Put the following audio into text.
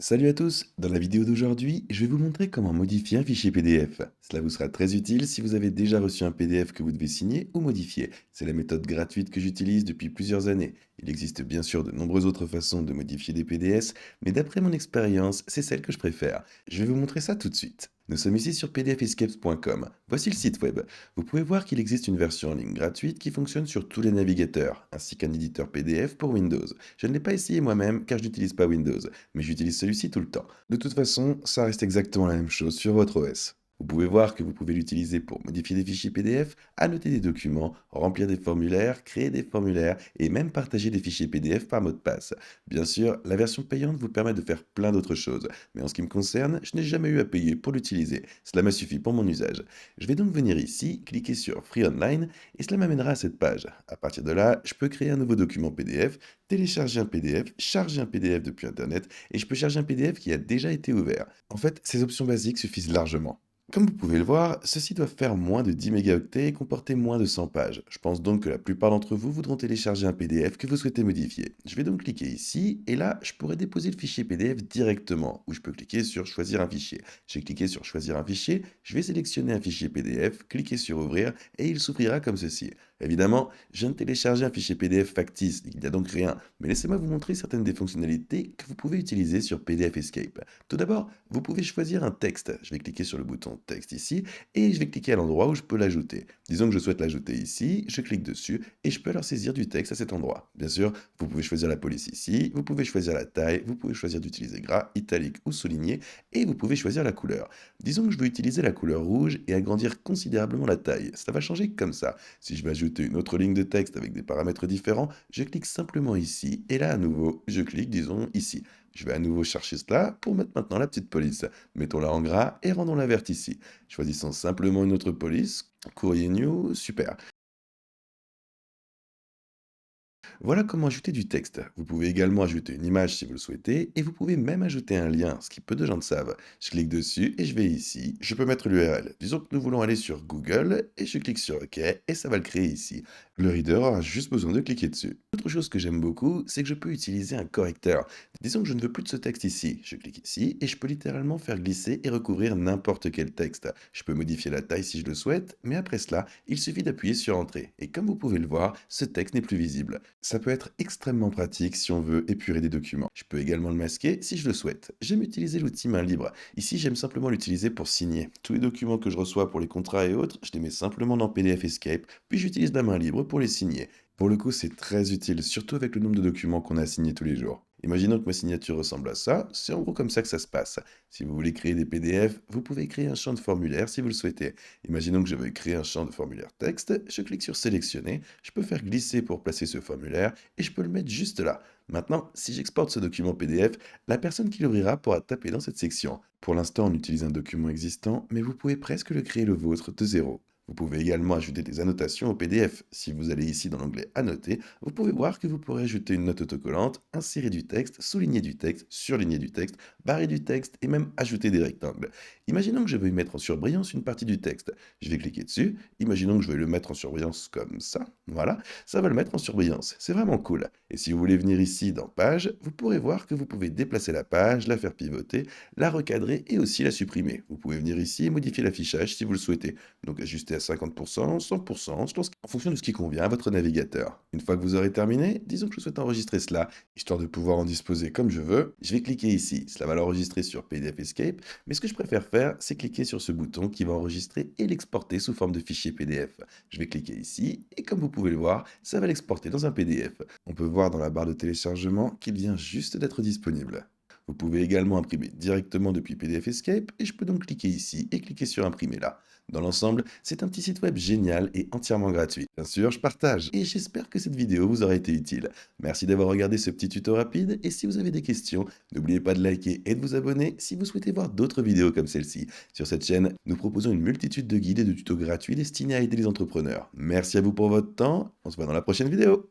Salut à tous, dans la vidéo d'aujourd'hui, je vais vous montrer comment modifier un fichier PDF. Cela vous sera très utile si vous avez déjà reçu un PDF que vous devez signer ou modifier. C'est la méthode gratuite que j'utilise depuis plusieurs années. Il existe bien sûr de nombreuses autres façons de modifier des PDF, mais d'après mon expérience, c'est celle que je préfère. Je vais vous montrer ça tout de suite. Nous sommes ici sur pdfescapes.com. Voici le site web. Vous pouvez voir qu'il existe une version en ligne gratuite qui fonctionne sur tous les navigateurs, ainsi qu'un éditeur PDF pour Windows. Je ne l'ai pas essayé moi-même car je n'utilise pas Windows, mais j'utilise celui-ci tout le temps. De toute façon, ça reste exactement la même chose sur votre OS. Vous pouvez voir que vous pouvez l'utiliser pour modifier des fichiers PDF, annoter des documents, remplir des formulaires, créer des formulaires et même partager des fichiers PDF par mot de passe. Bien sûr, la version payante vous permet de faire plein d'autres choses, mais en ce qui me concerne, je n'ai jamais eu à payer pour l'utiliser. Cela m'a suffi pour mon usage. Je vais donc venir ici, cliquer sur Free Online et cela m'amènera à cette page. À partir de là, je peux créer un nouveau document PDF, télécharger un PDF, charger un PDF depuis Internet et je peux charger un PDF qui a déjà été ouvert. En fait, ces options basiques suffisent largement. Comme vous pouvez le voir, ceux-ci doivent faire moins de 10 mégaoctets et comporter moins de 100 pages. Je pense donc que la plupart d'entre vous voudront télécharger un PDF que vous souhaitez modifier. Je vais donc cliquer ici, et là, je pourrais déposer le fichier PDF directement, ou je peux cliquer sur Choisir un fichier. J'ai cliqué sur Choisir un fichier, je vais sélectionner un fichier PDF, cliquer sur Ouvrir, et il s'ouvrira comme ceci. Évidemment, je viens de télécharger un fichier PDF factice, il n'y a donc rien, mais laissez-moi vous montrer certaines des fonctionnalités que vous pouvez utiliser sur PDF Escape. Tout d'abord, vous pouvez choisir un texte. Je vais cliquer sur le bouton texte ici et je vais cliquer à l'endroit où je peux l'ajouter. Disons que je souhaite l'ajouter ici, je clique dessus et je peux alors saisir du texte à cet endroit. Bien sûr, vous pouvez choisir la police ici, vous pouvez choisir la taille, vous pouvez choisir d'utiliser gras, italique ou souligné et vous pouvez choisir la couleur. Disons que je veux utiliser la couleur rouge et agrandir considérablement la taille. Ça va changer comme ça. Si je veux ajouter une autre ligne de texte avec des paramètres différents, je clique simplement ici et là à nouveau, je clique disons ici. Je vais à nouveau chercher cela pour mettre maintenant la petite police. Mettons-la en gras et rendons-la verte ici. Choisissons simplement une autre police. Courrier new, super. Voilà comment ajouter du texte. Vous pouvez également ajouter une image si vous le souhaitez, et vous pouvez même ajouter un lien, ce qui peu de gens le savent. Je clique dessus et je vais ici. Je peux mettre l'URL. Disons que nous voulons aller sur Google, et je clique sur OK, et ça va le créer ici. Le reader aura juste besoin de cliquer dessus. Autre chose que j'aime beaucoup, c'est que je peux utiliser un correcteur. Disons que je ne veux plus de ce texte ici. Je clique ici, et je peux littéralement faire glisser et recouvrir n'importe quel texte. Je peux modifier la taille si je le souhaite, mais après cela, il suffit d'appuyer sur Entrée. Et comme vous pouvez le voir, ce texte n'est plus visible. Ça peut être extrêmement pratique si on veut épurer des documents. Je peux également le masquer si je le souhaite. J'aime utiliser l'outil main libre. Ici, j'aime simplement l'utiliser pour signer. Tous les documents que je reçois pour les contrats et autres, je les mets simplement dans PDF Escape, puis j'utilise la main libre pour les signer. Pour le coup, c'est très utile, surtout avec le nombre de documents qu'on a à signer tous les jours. Imaginons que ma signature ressemble à ça, c'est en gros comme ça que ça se passe. Si vous voulez créer des PDF, vous pouvez créer un champ de formulaire si vous le souhaitez. Imaginons que je veuille créer un champ de formulaire texte, je clique sur sélectionner, je peux faire glisser pour placer ce formulaire et je peux le mettre juste là. Maintenant, si j'exporte ce document PDF, la personne qui l'ouvrira pourra taper dans cette section. Pour l'instant, on utilise un document existant, mais vous pouvez presque le créer le vôtre de zéro. Vous pouvez également ajouter des annotations au PDF. Si vous allez ici dans l'onglet Annoter, vous pouvez voir que vous pourrez ajouter une note autocollante, insérer du texte, souligner du texte, surligner du texte, barrer du texte et même ajouter des rectangles. Imaginons que je veuille mettre en surbrillance une partie du texte. Je vais cliquer dessus. Imaginons que je veuille le mettre en surbrillance comme ça. Voilà, ça va le mettre en surbrillance. C'est vraiment cool. Et si vous voulez venir ici dans Page, vous pourrez voir que vous pouvez déplacer la page, la faire pivoter, la recadrer et aussi la supprimer. Vous pouvez venir ici et modifier l'affichage si vous le souhaitez. Donc ajuster à 50%, 100%, en fonction de ce qui convient à votre navigateur. Une fois que vous aurez terminé, disons que je souhaite enregistrer cela, histoire de pouvoir en disposer comme je veux, je vais cliquer ici. Cela va l'enregistrer sur PDF Escape, mais ce que je préfère faire, c'est cliquer sur ce bouton qui va enregistrer et l'exporter sous forme de fichier PDF. Je vais cliquer ici, et comme vous pouvez le voir, ça va l'exporter dans un PDF. On peut voir dans la barre de téléchargement qu'il vient juste d'être disponible. Vous pouvez également imprimer directement depuis PDF Escape et je peux donc cliquer ici et cliquer sur imprimer là. Dans l'ensemble, c'est un petit site web génial et entièrement gratuit. Bien sûr, je partage et j'espère que cette vidéo vous aura été utile. Merci d'avoir regardé ce petit tuto rapide et si vous avez des questions, n'oubliez pas de liker et de vous abonner si vous souhaitez voir d'autres vidéos comme celle-ci. Sur cette chaîne, nous proposons une multitude de guides et de tutos gratuits destinés à aider les entrepreneurs. Merci à vous pour votre temps, on se voit dans la prochaine vidéo.